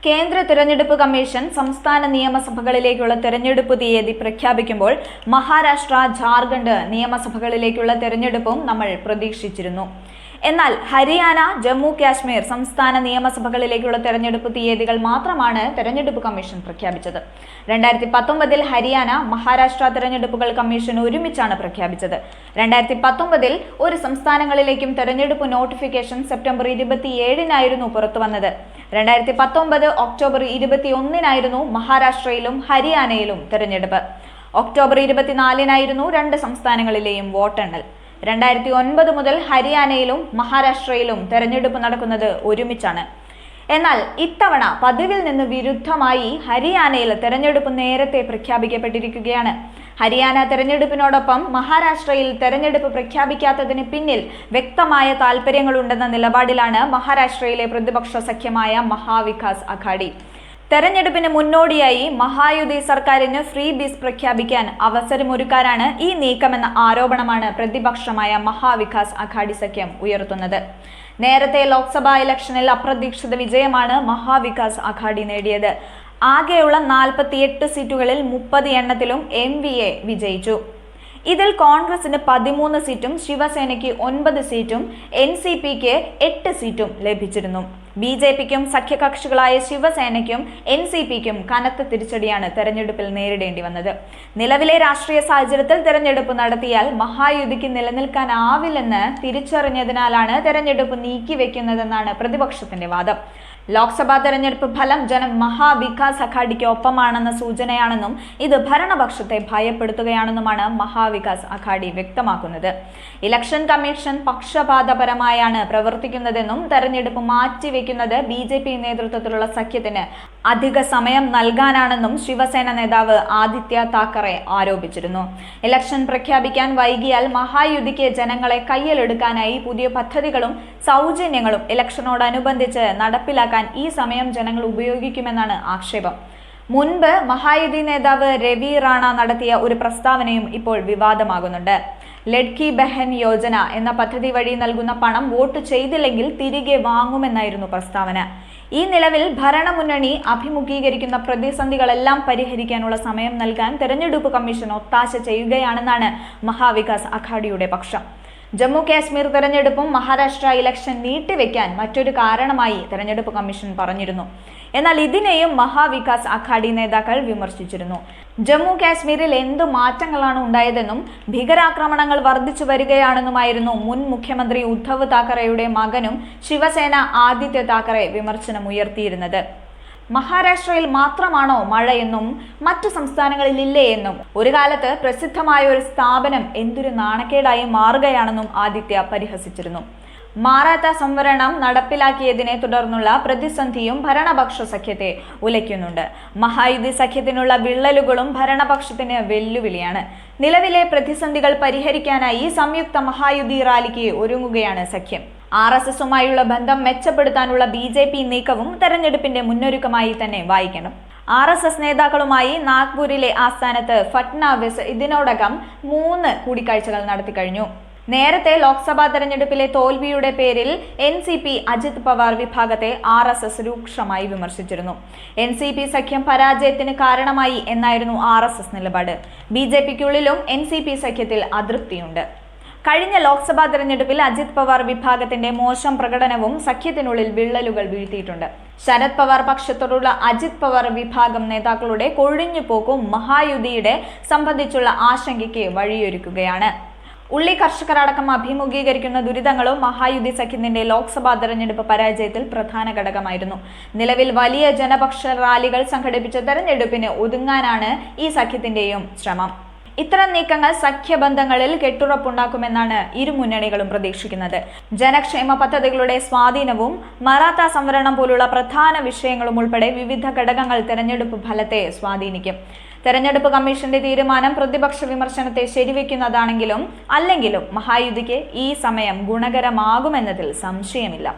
കേന്ദ്ര തിരഞ്ഞെടുപ്പ് കമ്മീഷൻ സംസ്ഥാന നിയമസഭകളിലേക്കുള്ള തെരഞ്ഞെടുപ്പ് തീയതി പ്രഖ്യാപിക്കുമ്പോൾ മഹാരാഷ്ട്ര, ജാർഖണ്ഡ് നിയമസഭകളിലേക്കുള്ള തെരഞ്ഞെടുപ്പും നമ്മൾ പ്രതീക്ഷിച്ചിരുന്നു. എന്നാൽ ഹരിയാന, ജമ്മു കാശ്മീർ സംസ്ഥാന നിയമസഭകളിലേക്കുള്ള തെരഞ്ഞെടുപ്പ് തീയതികൾ മാത്രമാണ് തെരഞ്ഞെടുപ്പ് കമ്മീഷൻ പ്രഖ്യാപിച്ചത്. 2019 ഹരിയാന, മഹാരാഷ്ട്ര തെരഞ്ഞെടുപ്പുകൾ കമ്മീഷൻ ഒരുമിച്ചാണ് പ്രഖ്യാപിച്ചത്. 2019 ഒരു സംസ്ഥാനങ്ങളിലേക്കും തെരഞ്ഞെടുപ്പ് നോട്ടിഫിക്കേഷൻ സെപ്റ്റംബർ 27-നായിരുന്നു പുറത്തുവന്നത്. 2019 ഒക്ടോബർ 21-നായിരുന്നു മഹാരാഷ്ട്രയിലും ഹരിയാനയിലും തെരഞ്ഞെടുപ്പ്. ഒക്ടോബർ 24-നായിരുന്നു രണ്ട് സംസ്ഥാനങ്ങളിലെയും വോട്ടെണ്ണൽ. 2009 മുതൽ ഹരിയാനയിലും മഹാരാഷ്ട്രയിലും തെരഞ്ഞെടുപ്പ് നടക്കുന്നത് ഒരുമിച്ചാണ്. എന്നാൽ ഇത്തവണ പതിവിൽ നിന്ന് വിരുദ്ധമായി ഹരിയാനയിൽ തെരഞ്ഞെടുപ്പ് നേരത്തെ പ്രഖ്യാപിക്കപ്പെട്ടിരിക്കുകയാണ്. ഹരിയാന തെരഞ്ഞെടുപ്പിനോടൊപ്പം മഹാരാഷ്ട്രയിൽ തെരഞ്ഞെടുപ്പ് പ്രഖ്യാപിക്കാത്തതിന് പിന്നിൽ വ്യക്തമായ താൽപര്യങ്ങളുണ്ടെന്ന നിലപാടിലാണ് മഹാരാഷ്ട്രയിലെ പ്രതിപക്ഷ സഖ്യമായ മഹാവികാസ് അഘാഡി. തെരഞ്ഞെടുപ്പിന് മുന്നോടിയായി മഹായുതി സർക്കാരിന് ഫ്രീ ബീസ് പ്രഖ്യാപിക്കാൻ അവസരമൊരുക്കാനാണ് ഈ നീക്കമെന്ന ആരോപണമാണ് പ്രതിപക്ഷമായ മഹാവികാസ് അഘാഡി സഖ്യം ഉയർത്തുന്നത്. നേരത്തെ ലോക്സഭാ ഇലക്ഷനിൽ അപ്രതീക്ഷിത വിജയമാണ് മഹാവികാസ് അഘാഡി നേടിയത്. ആകെയുള്ള 48 സീറ്റുകളിൽ 30 എണ്ണത്തിലും MVA വിജയിച്ചു. ഇതിൽ കോൺഗ്രസിന് 13 സീറ്റും ശിവസേനയ്ക്ക് 9 സീറ്റും NCPക്ക് 8 സീറ്റും ലഭിച്ചിരുന്നു. BJPക്കും സഖ്യകക്ഷികളായ ശിവസേനയ്ക്കും NCPക്കും കനത്ത തിരിച്ചടിയാണ് തെരഞ്ഞെടുപ്പിൽ നേരിടേണ്ടി വന്നത്. നിലവിലെ രാഷ്ട്രീയ സാഹചര്യത്തിൽ തെരഞ്ഞെടുപ്പ് നടത്തിയാൽ മഹായുതിക്ക് നിലനിൽക്കാനാവില്ലെന്ന് തിരിച്ചറിഞ്ഞതിനാലാണ് തെരഞ്ഞെടുപ്പ് നീക്കിവെക്കുന്നതെന്നാണ് പ്രതിപക്ഷത്തിന്റെ വാദം. ലോക്സഭാ തെരഞ്ഞെടുപ്പ് ഫലം ജനം മഹാവികാസ് അഘാഡിക്ക് ഒപ്പമാണെന്ന സൂചനയാണെന്നും ഇത് ഭരണപക്ഷത്തെ ഭയപ്പെടുത്തുകയാണെന്നുമാണ് മഹാവികാസ് അഘാഡി വ്യക്തമാക്കുന്നത്. ഇലക്ഷൻ കമ്മീഷൻ പക്ഷപാതപരമായാണ് പ്രവർത്തിക്കുന്നതെന്നും തെരഞ്ഞെടുപ്പ് മാറ്റിവെക്കുന്നത് BJP നേതൃത്വത്തിലുള്ള സഖ്യത്തിന് അധിക സമയം നൽകാനാണെന്നും ശിവസേന നേതാവ് ആദിത്യ താക്കറെ ആരോപിച്ചിരുന്നു. ഇലക്ഷൻ പ്രഖ്യാപിക്കാൻ വൈകിയാൽ മഹായുതിക്ക് ജനങ്ങളെ കയ്യിലെടുക്കാനായി പുതിയ പദ്ധതികളും സൗജന്യങ്ങളും ഇലക്ഷനോടനുബന്ധിച്ച് നടപ്പിലാക്കാൻ ഈ സമയം ജനങ്ങൾ ഉപയോഗിക്കുമെന്നാണ് ആക്ഷേപം. മുൻപ് മഹായുതി നേതാവ് രവി റാണ നടത്തിയ ഒരു പ്രസ്താവനയും ഇപ്പോൾ വിവാദമാകുന്നുണ്ട്. ലഡ്കി ബഹൻ യോജന എന്ന പദ്ധതി വഴി നൽകുന്ന പണം വോട്ട് ചെയ്തില്ലെങ്കിൽ തിരികെ വാങ്ങുമെന്നായിരുന്നു പ്രസ്താവന. ഈ നിലവിൽ ഭരണമുന്നണി അഭിമുഖീകരിക്കുന്ന പ്രതിസന്ധികളെല്ലാം പരിഹരിക്കാനുള്ള സമയം നൽകാൻ തെരഞ്ഞെടുപ്പ് കമ്മീഷൻ ഒത്താശ ചെയ്യുകയാണെന്നാണ് മഹാവികാസ് അഘാഡിയുടെ പക്ഷം. ജമ്മു കാശ്മീർ തെരഞ്ഞെടുപ്പും മഹാരാഷ്ട്ര ഇലക്ഷൻ നീട്ടിവെക്കാൻ മറ്റൊരു കാരണമായി തെരഞ്ഞെടുപ്പ് കമ്മീഷൻ പറഞ്ഞിരുന്നു. എന്നാൽ ഇതിനെയും മഹാവികാസ് അഘാഡി നേതാക്കൾ വിമർശിച്ചിരുന്നു. ജമ്മു കാശ്മീരിൽ എന്തു മാറ്റങ്ങളാണ് ഉണ്ടായതെന്നും ഭീകരാക്രമണങ്ങൾ വർദ്ധിച്ചു വരികയാണെന്നുമായിരുന്നു മുൻ മുഖ്യമന്ത്രി ഉദ്ധവ് താക്കറെയുടെ മകനും ശിവസേന ആദിത്യ താക്കറെ വിമർശനമുയർത്തിയിരുന്നത്. മഹാരാഷ്ട്രയിൽ മാത്രമാണോ മഴയെന്നും മറ്റു സംസ്ഥാനങ്ങളിൽ ഇല്ലേ എന്നും ഒരു കാലത്ത് പ്രസിദ്ധമായ ഒരു സ്ഥാപനം എന്തൊരു നാണക്കേടായി മാറുകയാണെന്നും ആദിത്യ പരിഹസിച്ചിരുന്നു. മാറാത്ത സംവരണം നടപ്പിലാക്കിയതിനെ തുടർന്നുള്ള പ്രതിസന്ധിയും ഭരണപക്ഷ സഖ്യത്തെ ഉലയ്ക്കുന്നുണ്ട്. മഹായുതി സഖ്യത്തിനുള്ള വിള്ളലുകളും ഭരണപക്ഷത്തിന് വെല്ലുവിളിയാണ്. നിലവിലെ പ്രതിസന്ധികൾ പരിഹരിക്കാനായി സംയുക്ത മഹായുതി റാലിക്ക് ഒരുങ്ങുകയാണ് സഖ്യം. RSSുമായുള്ള ബന്ധം മെച്ചപ്പെടുത്താനുള്ള BJP നീക്കവും തെരഞ്ഞെടുപ്പിന്റെ മുന്നൊരുക്കമായി തന്നെ വായിക്കണം. RSS നേതാക്കളുമായി നാഗ്പൂരിലെ ആസ്ഥാനത്ത് ഫട്നാവിസ് ഇതിനോടകം 3 കൂടിക്കാഴ്ചകൾ നടത്തിക്കഴിഞ്ഞു. നേരത്തെ ലോക്സഭാ തെരഞ്ഞെടുപ്പിലെ തോൽവിയുടെ പേരിൽ NCP അജിത് പവാർ വിഭാഗത്തെ RSS രൂക്ഷമായി വിമർശിച്ചിരുന്നു. NCP സഖ്യം പരാജയത്തിന് കാരണമായി എന്നായിരുന്നു RSS നിലപാട്. BJPക്കുള്ളിലും NCP സഖ്യത്തിൽ അതൃപ്തിയുണ്ട്. കഴിഞ്ഞ ലോക്സഭാ തെരഞ്ഞെടുപ്പിൽ അജിത് പവാർ വിഭാഗത്തിന്റെ മോശം പ്രകടനവും സഖ്യത്തിനുള്ളിൽ വിള്ളലുകൾ വീഴ്ത്തിയിട്ടുണ്ട്. ശരത് പവാർ പക്ഷത്തോടുള്ള അജിത് പവാർ വിഭാഗം നേതാക്കളുടെ കൊഴിഞ്ഞുപോക്കും മഹായുതിയുടെ സംബന്ധിച്ചുള്ള ആശങ്കയ്ക്ക് വഴിയൊരുക്കുകയാണ്. ഉള്ളി കർഷകർ അടക്കം അഭിമുഖീകരിക്കുന്ന ദുരിതങ്ങളും മഹായുതി സഖ്യത്തിന്റെ ലോക്സഭാ തെരഞ്ഞെടുപ്പ് പരാജയത്തിൽ പ്രധാന ഘടകമായിരുന്നു. നിലവിൽ വലിയ ജനപക്ഷ റാലികൾ സംഘടിപ്പിച്ച തെരഞ്ഞെടുപ്പിന് ഒതുങ്ങാനാണ് ഈ സഖ്യത്തിന്റെയും ശ്രമം. ഇത്തരം നീക്കങ്ങൾ സഖ്യബന്ധങ്ങളിൽ കെട്ടുറപ്പുണ്ടാക്കുമെന്നാണ് ഇരു മുന്നണികളും പ്രതീക്ഷിക്കുന്നത്. ജനക്ഷേമ പദ്ധതികളുടെ സ്വാധീനവും മറാത്ത സംവരണം പോലുള്ള പ്രധാന വിഷയങ്ങളും ഉൾപ്പെടെ വിവിധ ഘടകങ്ങൾ തെരഞ്ഞെടുപ്പ് ഫലത്തെ സ്വാധീനിക്കും. തെരഞ്ഞെടുപ്പ് കമ്മീഷന്റെ തീരുമാനം പ്രതിപക്ഷ വിമർശനത്തെ ശരിവെക്കുന്നതാണെങ്കിലും അല്ലെങ്കിലും മഹായുതിക്ക് ഈ സമയം ഗുണകരമാകുമെന്നതിൽ സംശയമില്ല.